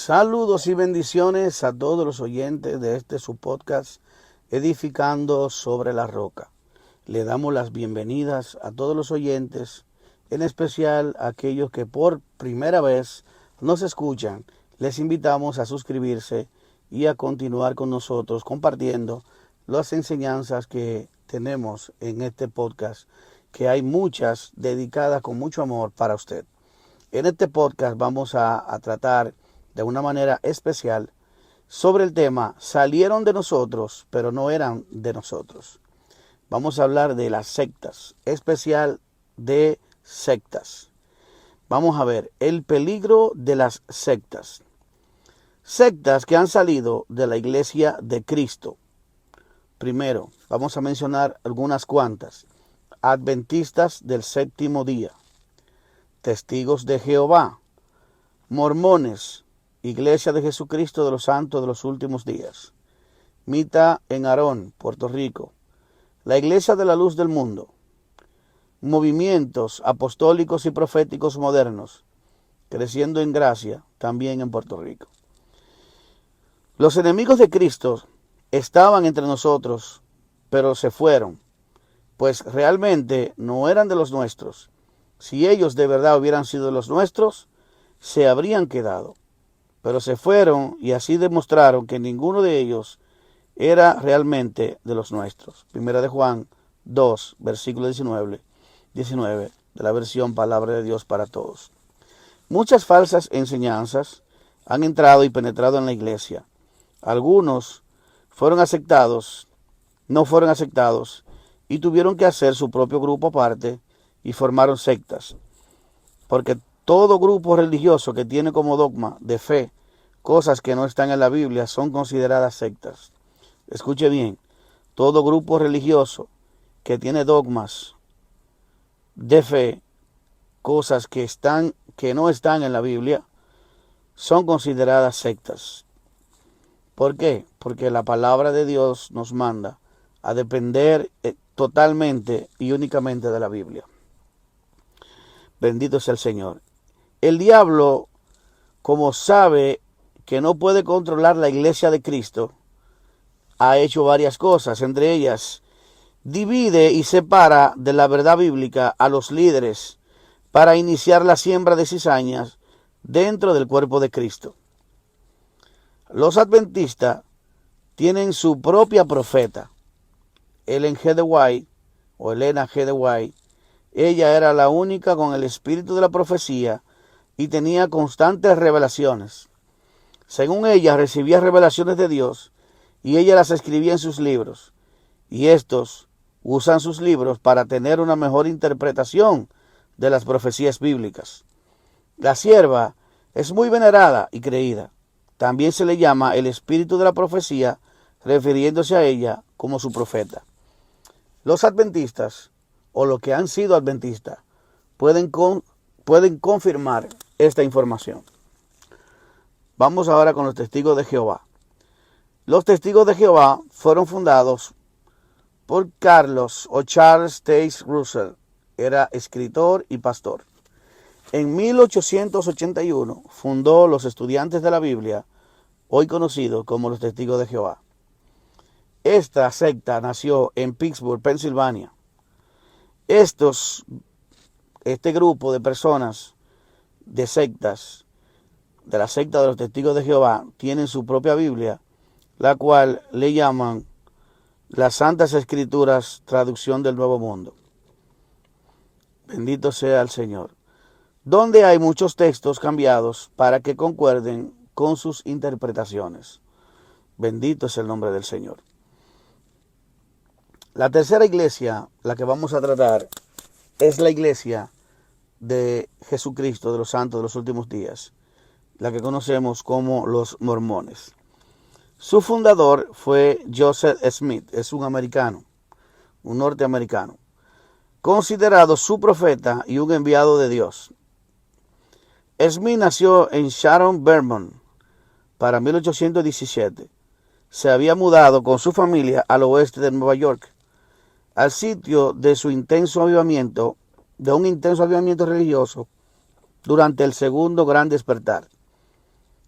Saludos y bendiciones a todos los oyentes de su podcast Edificando sobre la Roca. Le damos las bienvenidas a todos los oyentes, en especial a aquellos que por primera vez nos escuchan. Les invitamos a suscribirse y a continuar con nosotros compartiendo las enseñanzas que tenemos en este podcast, que hay muchas dedicadas con mucho amor para usted. En este podcast vamos a tratar de una manera especial sobre el tema salieron de nosotros, pero no eran de nosotros. Vamos a hablar de las sectas, especial de sectas. Vamos a ver el peligro de las sectas. Sectas que han salido de la iglesia de Cristo. Primero, vamos a mencionar algunas cuantas. Adventistas del séptimo día, Testigos de Jehová, Mormones, Iglesia de Jesucristo de los Santos de los Últimos Días, Mita en Aarón, Puerto Rico, la Iglesia de la Luz del Mundo, movimientos apostólicos y proféticos modernos, creciendo en gracia, también en Puerto Rico. Los enemigos de Cristo estaban entre nosotros, pero se fueron, pues realmente no eran de los nuestros. Si ellos de verdad hubieran sido de los nuestros, se habrían quedado. Pero se fueron y así demostraron que ninguno de ellos era realmente de los nuestros. Primera de Juan 2, versículo 19 de la versión Palabra de Dios para Todos. Muchas falsas enseñanzas han entrado y penetrado en la iglesia. Algunos no fueron aceptados y tuvieron que hacer su propio grupo aparte y formaron sectas. Porque todo grupo religioso que tiene como dogma de fe cosas que no están en la Biblia son consideradas sectas. Escuche bien, todo grupo religioso que tiene dogmas de fe, cosas que no están en la Biblia, son consideradas sectas. ¿Por qué? Porque la palabra de Dios nos manda a depender totalmente y únicamente de la Biblia. Bendito sea el Señor. El diablo, como sabe que no puede controlar la iglesia de Cristo, ha hecho varias cosas. Entre ellas, divide y separa de la verdad bíblica a los líderes para iniciar la siembra de cizañas dentro del cuerpo de Cristo. Los adventistas tienen su propia profeta, Ellen G. de White o Elena G. de White. Ella era la única con el espíritu de la profecía y tenía constantes revelaciones. Según ella, recibía revelaciones de Dios y ella las escribía en sus libros. Y estos usan sus libros para tener una mejor interpretación de las profecías bíblicas. La sierva es muy venerada y creída. También se le llama el espíritu de la profecía, refiriéndose a ella como su profeta. Los adventistas, o los que han sido adventistas, pueden confirmar esta información. Vamos ahora con los testigos de Jehová. Los testigos de Jehová fueron fundados por Carlos o Charles Taze Russell. Era escritor y pastor. En 1881 fundó los Estudiantes de la Biblia, hoy conocidos como los Testigos de Jehová. Esta secta nació en Pittsburgh, Pensilvania. Este grupo de personas de sectas, de la secta de los Testigos de Jehová, tienen su propia Biblia, la cual le llaman las Santas Escrituras, traducción del Nuevo Mundo. Bendito sea el Señor. Donde hay muchos textos cambiados para que concuerden con sus interpretaciones. Bendito es el nombre del Señor. La tercera iglesia, la que vamos a tratar, es la iglesia de Jesucristo, de los santos de los últimos días, la que conocemos como los mormones. Su fundador fue Joseph Smith, es un americano, un norteamericano, considerado su profeta y un enviado de Dios. Smith nació en Sharon, Vermont, para 1817. Se había mudado con su familia al oeste de Nueva York, al sitio de un intenso avivamiento religioso durante el segundo gran despertar.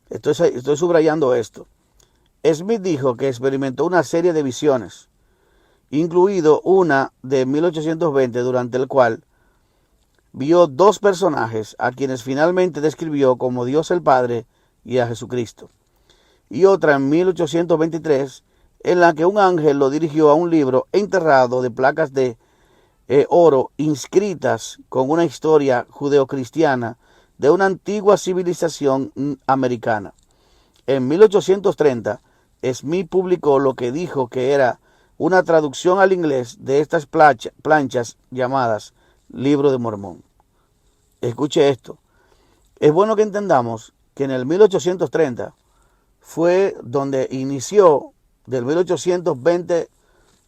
Estoy subrayando esto. Smith dijo que experimentó una serie de visiones, incluido una de 1820, durante el cual vio dos personajes a quienes finalmente describió como Dios el Padre y a Jesucristo, y otra en 1823 en la que un ángel lo dirigió a un libro enterrado de placas de oro inscritas con una historia judeocristiana de una antigua civilización americana. En 1830, Smith publicó lo que dijo que era una traducción al inglés de estas planchas llamadas Libro de Mormón. Escuche esto. Es bueno que entendamos que en el 1830 fue donde inició, del 1820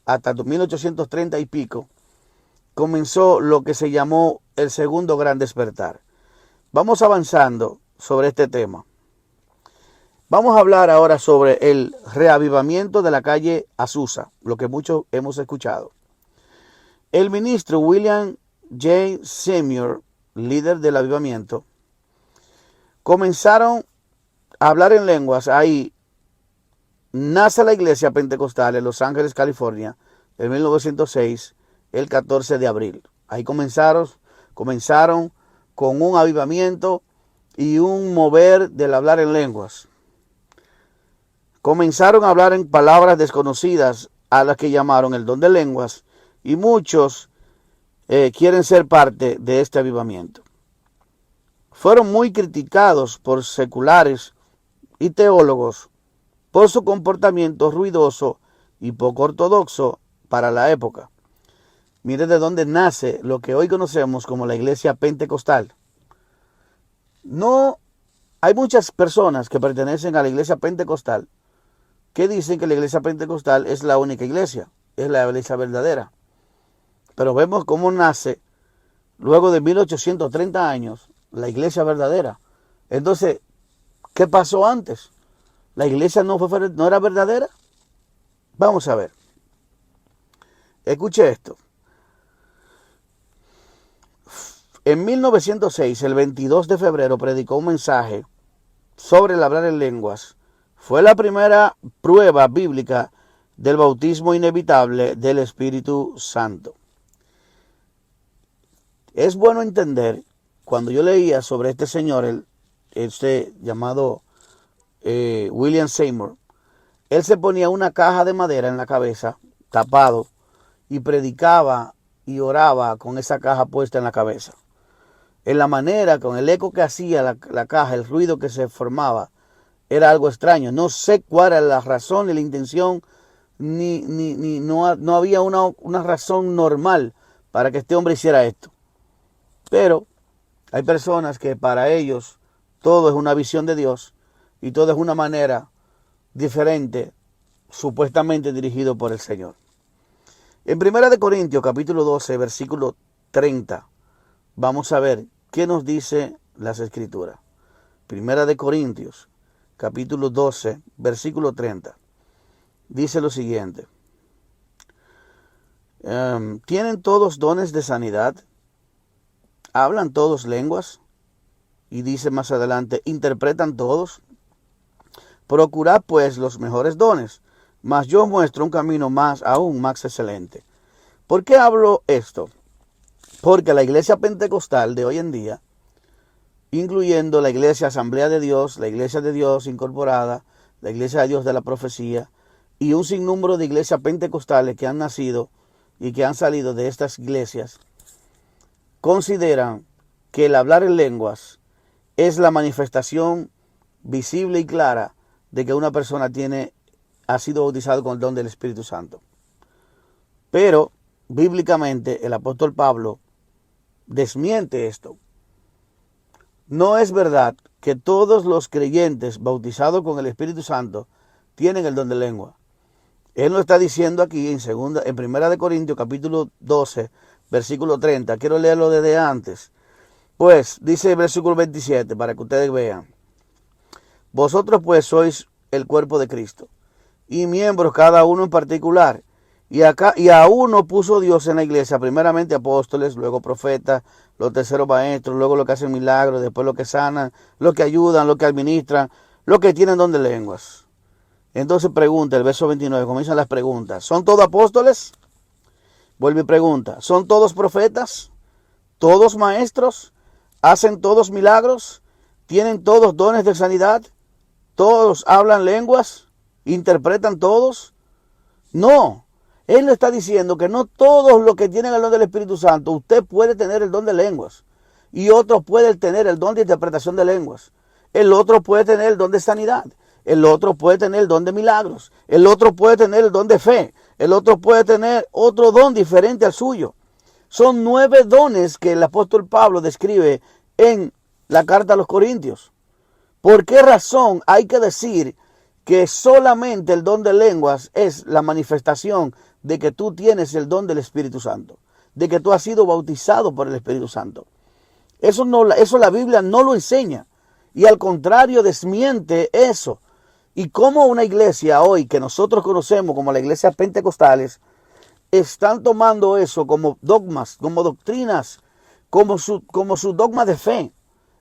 hasta 1830 y pico, comenzó lo que se llamó el segundo gran despertar. Vamos avanzando sobre este tema. Vamos a hablar ahora sobre el reavivamiento de la calle Azusa, lo que muchos hemos escuchado. El ministro William J. Seymour, líder del avivamiento, comenzaron a hablar en lenguas. Ahí nace la iglesia pentecostal en Los Ángeles, California, en 1906, el 14 de abril. Ahí comenzaron con un avivamiento y un mover del hablar en lenguas. Comenzaron a hablar en palabras desconocidas, a las que llamaron el don de lenguas, y muchos quieren ser parte de este avivamiento. Fueron muy criticados por seculares y teólogos por su comportamiento ruidoso y poco ortodoxo para la época. Mire de dónde nace lo que hoy conocemos como la iglesia pentecostal. No hay muchas personas que pertenecen a la iglesia pentecostal que dicen que la iglesia pentecostal es la única iglesia, es la iglesia verdadera. Pero vemos cómo nace, luego de 1830 años, la iglesia verdadera. Entonces, ¿qué pasó antes? ¿La iglesia no era verdadera? Vamos a ver. Escuche esto. En 1906, el 22 de febrero, predicó un mensaje sobre el hablar en lenguas. Fue la primera prueba bíblica del bautismo inevitable del Espíritu Santo. Es bueno entender, cuando yo leía sobre este señor, este llamado William Seymour, él se ponía una caja de madera en la cabeza, tapado, y predicaba y oraba con esa caja puesta en la cabeza. En la manera, con el eco que hacía la caja, el ruido que se formaba, era algo extraño. No sé cuál era la razón ni la intención, no había una razón normal para que este hombre hiciera esto. Pero hay personas que para ellos todo es una visión de Dios y todo es una manera diferente, supuestamente dirigido por el Señor. En 1 Corintios capítulo 12, versículo 30, vamos a ver qué nos dice las Escrituras. 1 Corintios capítulo 12, versículo 30. Dice lo siguiente. ¿Tienen todos dones de sanidad? ¿Hablan todos lenguas? Y dice más adelante, ¿interpretan todos? Procurad pues los mejores dones, mas yo muestro un camino aún más excelente. ¿Por qué hablo esto? Porque la iglesia pentecostal de hoy en día, incluyendo la iglesia Asamblea de Dios, la iglesia de Dios incorporada, la iglesia de Dios de la profecía, y un sinnúmero de iglesias pentecostales que han nacido y que han salido de estas iglesias, consideran que el hablar en lenguas es la manifestación visible y clara de que una persona ha sido bautizado con el don del Espíritu Santo. Pero, bíblicamente, el apóstol Pablo desmiente esto. No es verdad que todos los creyentes bautizados con el Espíritu Santo tienen el don de lengua. Él lo está diciendo aquí en 1 Corintios capítulo 12, versículo 30. Quiero leerlo desde antes. Pues, dice el versículo 27, para que ustedes vean. Vosotros pues sois el cuerpo de Cristo, y miembros cada uno en particular. Y a uno puso Dios en la iglesia, primeramente apóstoles, luego profetas, los terceros maestros, luego los que hacen milagros, después los que sanan, los que ayudan, los que administran, los que tienen don de lenguas. Entonces pregunta, el verso 29, comienzan las preguntas. ¿Son todos apóstoles? Vuelve y pregunta. ¿Son todos profetas? ¿Todos maestros? ¿Hacen todos milagros? ¿Tienen todos dones de sanidad? ¿Todos hablan lenguas? ¿Interpretan todos? No. Él le está diciendo que no todos los que tienen el don del Espíritu Santo, usted puede tener el don de lenguas. Y otros pueden tener el don de interpretación de lenguas. El otro puede tener el don de sanidad. El otro puede tener el don de milagros. El otro puede tener el don de fe. El otro puede tener otro don diferente al suyo. Son 9 dones que el apóstol Pablo describe en la carta a los Corintios. ¿Por qué razón hay que decir que solamente el don de lenguas es la manifestación de que tú tienes el don del Espíritu Santo? De que tú has sido bautizado por el Espíritu Santo. Eso la Biblia no lo enseña. Y al contrario, desmiente eso. Y como una iglesia hoy que nosotros conocemos como la iglesia pentecostales, están tomando eso como dogmas, como doctrinas, como su dogma de fe.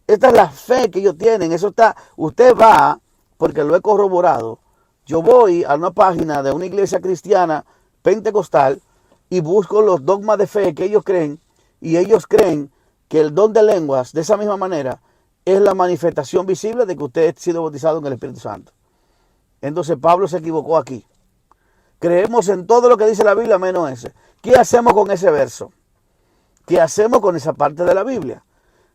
Esta es la fe que ellos tienen. Eso está, usted va, porque lo he corroborado. Yo voy a una página de una iglesia cristiana pentecostal y busco los dogmas de fe que ellos creen, y ellos creen que el don de lenguas, de esa misma manera, es la manifestación visible de que usted ha sido bautizado en el Espíritu Santo. Entonces Pablo se equivocó aquí. Creemos en todo lo que dice la Biblia menos ese. ¿Qué hacemos con ese verso? ¿Qué hacemos con esa parte de la Biblia?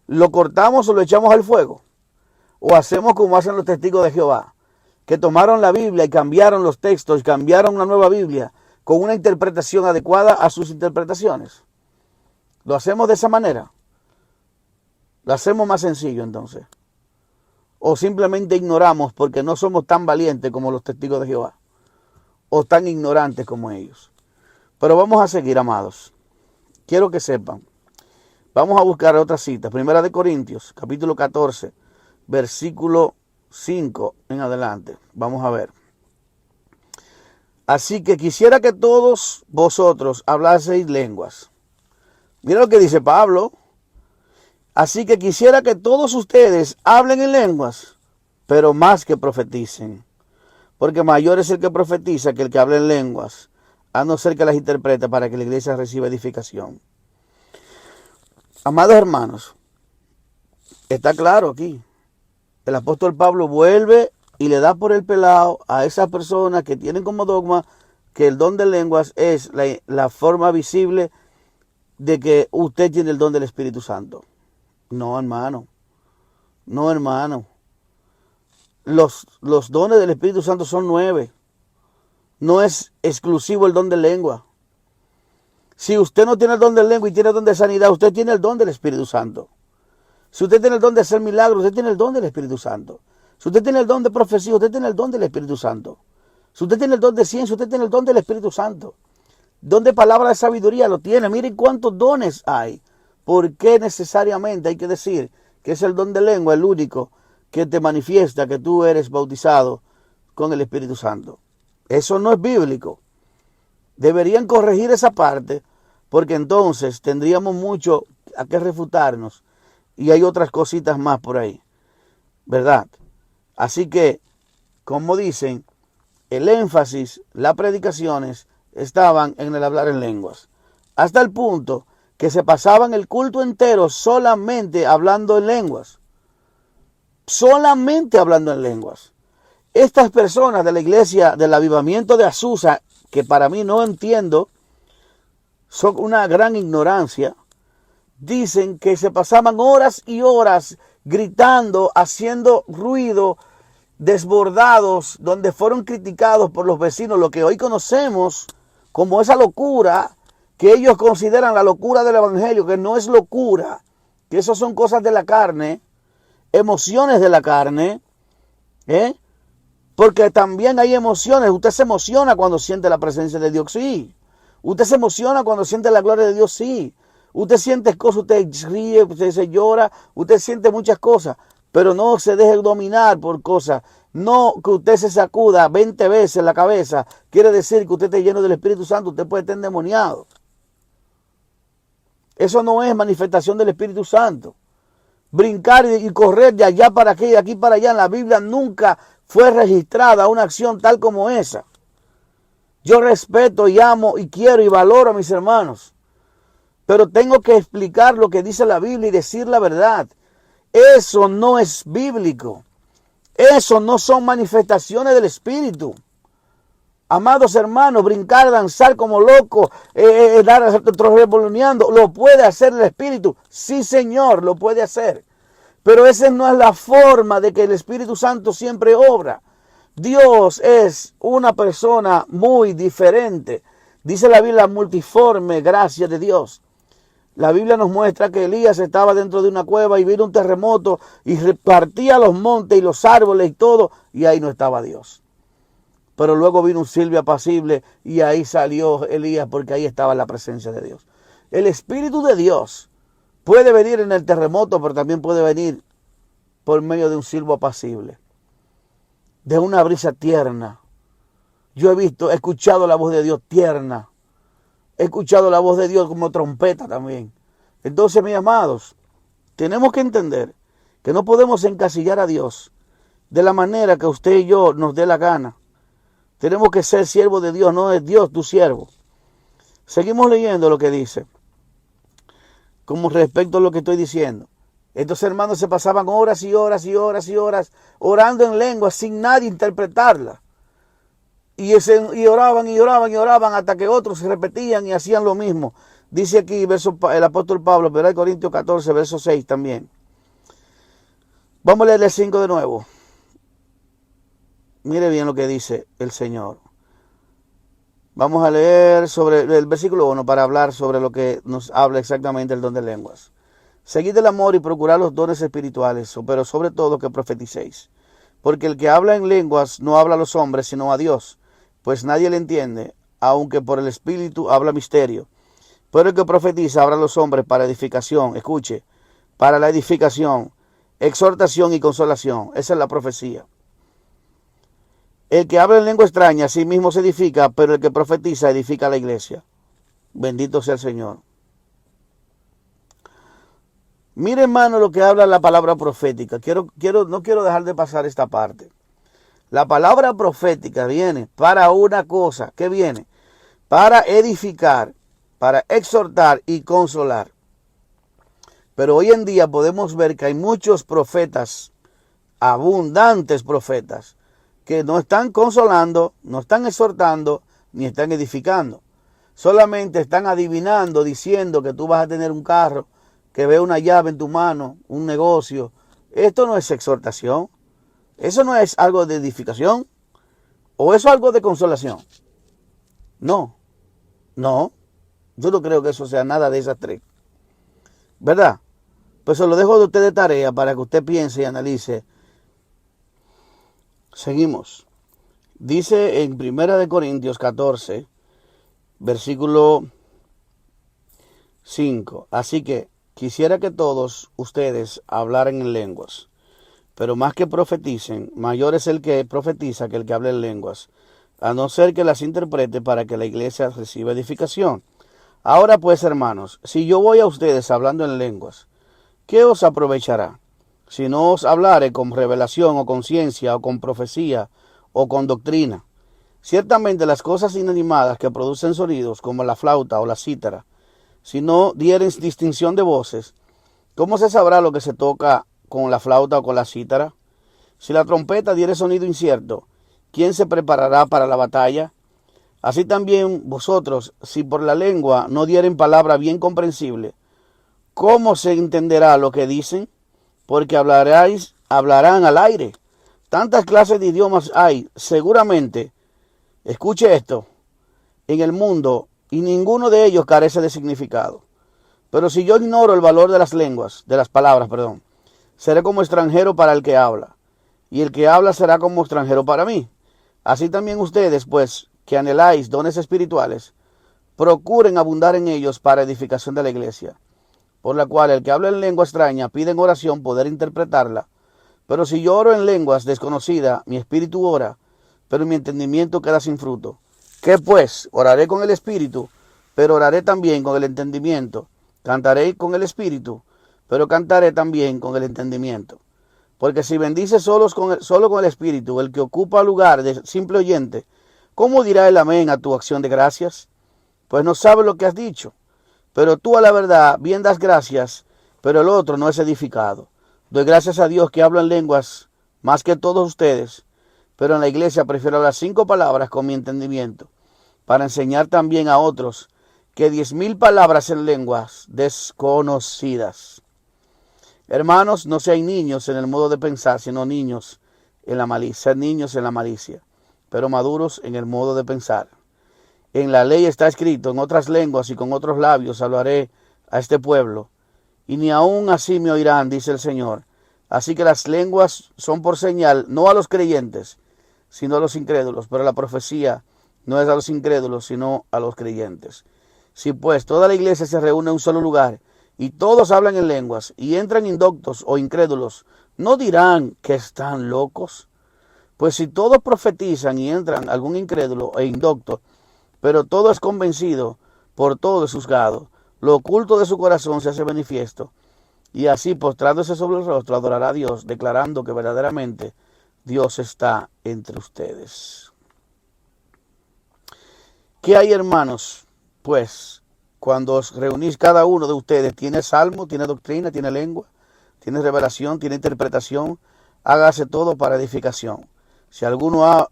¿Lo cortamos o lo echamos al fuego? ¿O hacemos como hacen los testigos de Jehová? Que tomaron la Biblia y cambiaron los textos, cambiaron una nueva Biblia con una interpretación adecuada a sus interpretaciones. ¿Lo hacemos de esa manera? ¿Lo hacemos más sencillo entonces? ¿O simplemente ignoramos porque no somos tan valientes como los testigos de Jehová? ¿O tan ignorantes como ellos? Pero vamos a seguir, amados. Quiero que sepan. Vamos a buscar otra cita. Primera de Corintios, capítulo 14, versículo 5 en adelante. Vamos a ver. Así que quisiera que todos vosotros hablaseis lenguas. Mira lo que dice Pablo. Así que quisiera que todos ustedes hablen en lenguas, pero más que profeticen. Porque mayor es el que profetiza que el que habla en lenguas, a no ser que las interprete para que la iglesia reciba edificación. Amados hermanos, está claro aquí. El apóstol Pablo vuelve y le da por el pelado a esas personas que tienen como dogma que el don de lenguas es la forma visible de que usted tiene el don del Espíritu Santo. No, hermano. No, hermano. Los dones del Espíritu Santo son 9. No es exclusivo el don de lengua. Si usted no tiene el don de lengua y tiene el don de sanidad, usted tiene el don del Espíritu Santo. Si usted tiene el don de hacer milagros, usted tiene el don del Espíritu Santo. Si usted tiene el don de profecía, usted tiene el don del Espíritu Santo. Si usted tiene el don de ciencia, usted tiene el don del Espíritu Santo. Don de palabra de sabiduría lo tiene. Miren cuántos dones hay. ¿Por qué necesariamente hay que decir que es el don de lengua el único que te manifiesta que tú eres bautizado con el Espíritu Santo? Eso no es bíblico. Deberían corregir esa parte, porque entonces tendríamos mucho a que refutarnos. Y hay otras cositas más por ahí, ¿verdad? Así que, como dicen, el énfasis, las predicaciones estaban en el hablar en lenguas. Hasta el punto que se pasaban el culto entero solamente hablando en lenguas. Solamente hablando en lenguas. Estas personas de la iglesia del avivamiento de Azusa, que para mí no entiendo, son una gran ignorancia, dicen que se pasaban horas y horas gritando, haciendo ruido, desbordados, donde fueron criticados por los vecinos, lo que hoy conocemos como esa locura, que ellos consideran la locura del evangelio, que no es locura, que eso son cosas de la carne, emociones de la carne, porque también hay emociones. Usted se emociona cuando siente la presencia de Dios, sí. Usted se emociona cuando siente la gloria de Dios, sí. Usted siente cosas, usted ríe, usted se llora, usted siente muchas cosas, pero no se deje dominar por cosas. No que usted se sacuda 20 veces la cabeza, quiere decir que usted esté lleno del Espíritu Santo, usted puede estar endemoniado. Eso no es manifestación del Espíritu Santo. brincar y correr de allá para aquí, de aquí para allá. En la Biblia nunca fue registrada una acción tal como esa. Yo respeto y amo y quiero y valoro a mis hermanos, pero tengo que explicar lo que dice la Biblia y decir la verdad. Eso no es bíblico. Eso no son manifestaciones del Espíritu. Amados hermanos, brincar, danzar como loco, dar revolucionando, ¿lo puede hacer el Espíritu? Sí, Señor, lo puede hacer. Pero esa no es la forma de que el Espíritu Santo siempre obra. Dios es una persona muy diferente. Dice la Biblia, multiforme gracia de Dios. La Biblia nos muestra que Elías estaba dentro de una cueva y vino un terremoto y repartía los montes y los árboles y todo, y ahí no estaba Dios. Pero luego vino un silbio apacible y ahí salió Elías, porque ahí estaba la presencia de Dios. El Espíritu de Dios puede venir en el terremoto, pero también puede venir por medio de un silbo apacible, de una brisa tierna. Yo he escuchado la voz de Dios tierna. He escuchado la voz de Dios como trompeta también. Entonces, mis amados, tenemos que entender que no podemos encasillar a Dios de la manera que usted y yo nos dé la gana. Tenemos que ser siervos de Dios, no es Dios tu siervo. Seguimos leyendo lo que dice, como respecto a lo que estoy diciendo. Estos hermanos se pasaban horas y horas y horas y horas orando en lengua sin nadie interpretarla. Y oraban y oraban y oraban hasta que otros se repetían y hacían lo mismo. Dice aquí el apóstol Pablo, 1 Corintios 14, verso 6 también. Vamos a leer el 5 de nuevo. Mire bien lo que dice el Señor. Vamos a leer sobre el versículo 1 para hablar sobre lo que nos habla exactamente el don de lenguas. Seguid el amor y procurad los dones espirituales, pero sobre todo que profeticéis. Porque el que habla en lenguas no habla a los hombres, sino a Dios, pues nadie le entiende, aunque por el Espíritu habla misterio. Pero el que profetiza habla a los hombres para edificación, escuche, para la edificación, exhortación y consolación. Esa es la profecía. El que habla en lengua extraña a sí mismo se edifica, pero el que profetiza edifica a la iglesia. Bendito sea el Señor. Mire, hermano, lo que habla la palabra profética. No quiero dejar de pasar esta parte. La palabra profética viene para una cosa. ¿Qué viene? Para edificar, para exhortar y consolar. Pero hoy en día podemos ver que hay muchos profetas, abundantes profetas, que no están consolando, no están exhortando, ni están edificando. Solamente están adivinando, diciendo que tú vas a tener un carro, que ve una llave en tu mano, un negocio. Esto no es exhortación. Eso no es algo de edificación. ¿O eso es algo de consolación? No. Yo no creo que eso sea nada de esas tres. ¿Verdad? Pues se lo dejo de usted de tarea para que usted piense y analice. Seguimos. Dice en 1 Corintios 14, versículo 5. Así que quisiera que todos ustedes hablaran en lenguas, pero más que profeticen, mayor es el que profetiza que el que habla en lenguas, a no ser que las interprete para que la iglesia reciba edificación. Ahora pues, hermanos, si yo voy a ustedes hablando en lenguas, ¿qué os aprovechará? Si no os hablare con revelación o con ciencia o con profecía o con doctrina. Ciertamente las cosas inanimadas que producen sonidos, como la flauta o la cítara, si no dieren distinción de voces, ¿cómo se sabrá lo que se toca con la flauta o con la cítara? Si la trompeta diere sonido incierto, ¿quién se preparará para la batalla? Así también vosotros, si por la lengua no dieren palabra bien comprensible, ¿cómo se entenderá lo que dicen? Porque hablarán al aire. Tantas clases de idiomas hay, seguramente, escuche esto, en el mundo, y ninguno de ellos carece de significado. Pero si yo ignoro el valor de las palabras, seré como extranjero para el que habla, y el que habla será como extranjero para mí. Así también ustedes, pues, que anheláis dones espirituales, procuren abundar en ellos para edificación de la iglesia, por la cual el que habla en lengua extraña pide en oración poder interpretarla. Pero si yo oro en lenguas desconocidas, mi espíritu ora, pero mi entendimiento queda sin fruto. ¿Qué pues? Oraré con el espíritu, pero oraré también con el entendimiento. Cantaré con el espíritu, pero cantaré también con el entendimiento. Porque si bendice solo con el espíritu, el que ocupa lugar de simple oyente, ¿cómo dirá el amén a tu acción de gracias? Pues no sabe lo que has dicho. Pero tú a la verdad bien das gracias, pero el otro no es edificado. Doy gracias a Dios que hablo en lenguas más que todos ustedes, pero en la iglesia prefiero hablar 5 palabras con mi entendimiento, para enseñar también a otros que 10,000 palabras en lenguas desconocidas. Hermanos, no sean niños en el modo de pensar, sino niños en la malicia. Ser niños en la malicia, pero maduros en el modo de pensar. En la ley está escrito, en otras lenguas y con otros labios hablaré a este pueblo, y ni aun así me oirán, dice el Señor. Así que las lenguas son por señal, no a los creyentes, sino a los incrédulos, pero la profecía no es a los incrédulos, sino a los creyentes. Si pues toda la iglesia se reúne en un solo lugar, y todos hablan en lenguas, y entran indoctos o incrédulos, ¿no dirán que están locos? Pues si todos profetizan y entran algún incrédulo e indocto, pero todo es convencido, por todo es juzgado, lo oculto de su corazón se hace manifiesto, y así postrándose sobre el rostro adorará a Dios, declarando que verdaderamente Dios está entre ustedes. ¿Qué hay, hermanos? Pues cuando os reunís, cada uno de ustedes tiene salmo, tiene doctrina, tiene lengua, tiene revelación, tiene interpretación, hágase todo para edificación. Si habla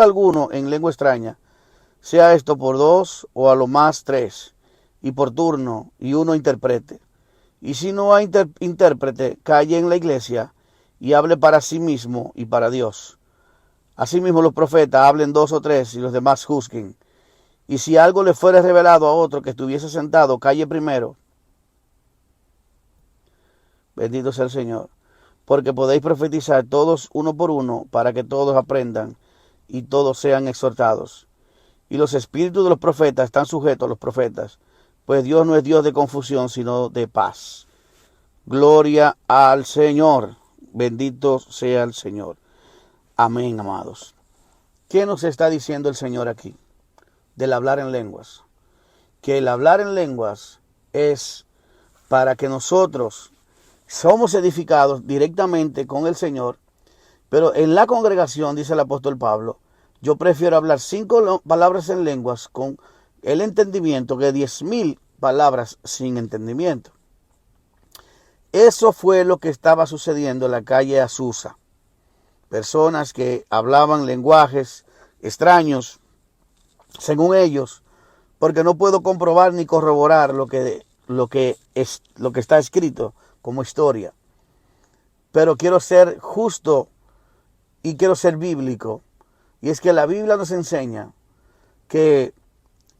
alguno en lengua extraña, sea esto por 2 o a lo más 3, y por turno, y uno interprete. Y si no hay intérprete, calle en la iglesia y hable para sí mismo y para Dios. Asimismo los profetas hablen 2 o 3 y los demás juzguen. Y si algo le fuere revelado a otro que estuviese sentado, calle primero. Bendito sea el Señor. Porque podéis profetizar todos uno por uno, para que todos aprendan y todos sean exhortados. Y los espíritus de los profetas están sujetos a los profetas, pues Dios no es Dios de confusión, sino de paz. Gloria al Señor. Bendito sea el Señor. Amén, amados. ¿Qué nos está diciendo el Señor aquí? Del hablar en lenguas. Que el hablar en lenguas es para que nosotros somos edificados directamente con el Señor, pero en la congregación, dice el apóstol Pablo, yo prefiero hablar 5 palabras en lenguas con el entendimiento que 10,000 palabras sin entendimiento. Eso fue lo que estaba sucediendo en la calle Azusa. Personas que hablaban lenguajes extraños, según ellos, porque no puedo comprobar ni corroborar lo que está escrito como historia. Pero quiero ser justo y quiero ser bíblico. Y es que la Biblia nos enseña que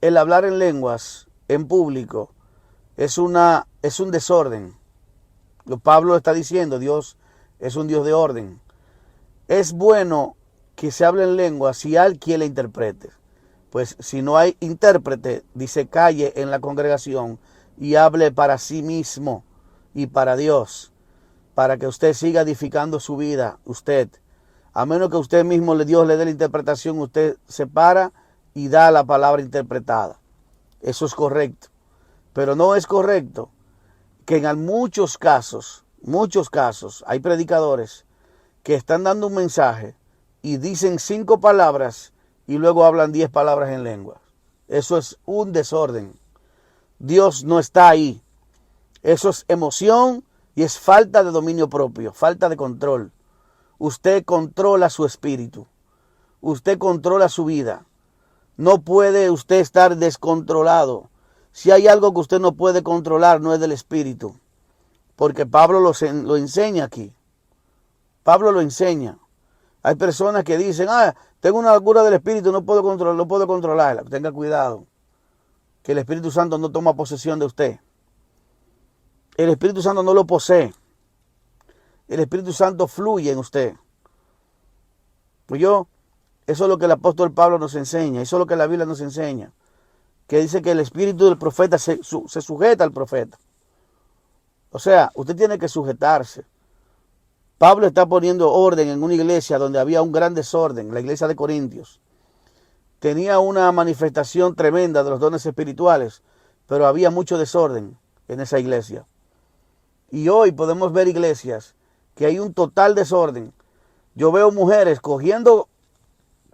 el hablar en lenguas en público es un desorden. Pablo está diciendo, Dios es un Dios de orden. Es bueno que se hable en lenguas si hay quien la interprete. Pues si no hay intérprete, dice, calle en la congregación y hable para sí mismo y para Dios, para que usted siga edificando su vida, usted. A menos que usted mismo, Dios le dé la interpretación, usted se para y da la palabra interpretada. Eso es correcto. Pero no es correcto que en muchos casos, hay predicadores que están dando un mensaje y dicen 5 palabras y luego hablan 10 palabras en lengua. Eso es un desorden. Dios no está ahí. Eso es emoción y es falta de dominio propio, falta de control. Usted controla su espíritu. Usted controla su vida. No puede usted estar descontrolado. Si hay algo que usted no puede controlar, no es del espíritu. Porque Pablo lo enseña aquí. Pablo lo enseña. Hay personas que dicen, tengo una locura del espíritu, no puedo controlarla. Tenga cuidado. Que el Espíritu Santo no toma posesión de usted. El Espíritu Santo no lo posee. El Espíritu Santo fluye en usted. Pues eso es lo que el apóstol Pablo nos enseña. Eso es lo que la Biblia nos enseña. Que dice que el espíritu del profeta se sujeta al profeta. O sea, usted tiene que sujetarse. Pablo está poniendo orden en una iglesia donde había un gran desorden, la iglesia de Corintios. Tenía una manifestación tremenda de los dones espirituales, pero había mucho desorden en esa iglesia. Y hoy podemos ver iglesias que hay un total desorden. Yo veo mujeres cogiendo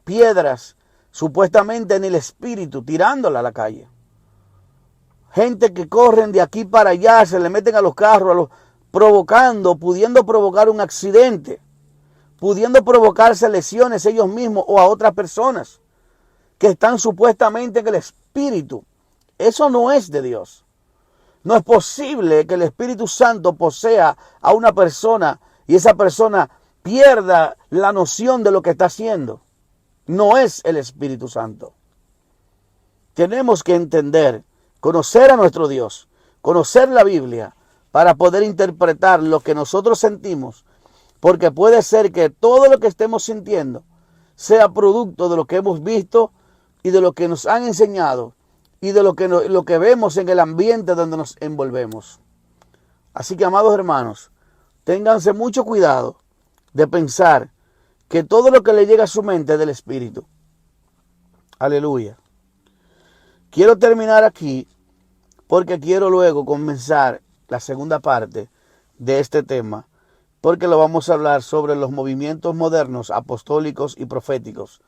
piedras supuestamente en el espíritu, tirándola a la calle. Gente que corren de aquí para allá, se le meten a los carros, provocando, pudiendo provocar un accidente, pudiendo provocarse lesiones ellos mismos o a otras personas que están supuestamente en el espíritu. Eso no es de Dios. No es posible que el Espíritu Santo posea a una persona y esa persona pierda la noción de lo que está haciendo. No es el Espíritu Santo. Tenemos que entender, conocer a nuestro Dios, conocer la Biblia para poder interpretar lo que nosotros sentimos, porque puede ser que todo lo que estemos sintiendo sea producto de lo que hemos visto y de lo que nos han enseñado y de lo que vemos en el ambiente donde nos envolvemos. Así que, amados hermanos, ténganse mucho cuidado de pensar que todo lo que le llega a su mente es del Espíritu. Aleluya. Quiero terminar aquí porque quiero luego comenzar la segunda parte de este tema, porque lo vamos a hablar sobre los movimientos modernos, apostólicos y proféticos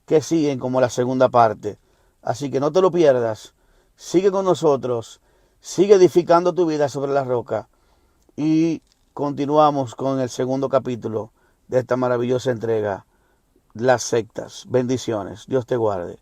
que siguen como la segunda parte. Así que no te lo pierdas, sigue con nosotros, sigue edificando tu vida sobre la roca y continuamos con el segundo capítulo de esta maravillosa entrega, las sectas. Bendiciones, Dios te guarde.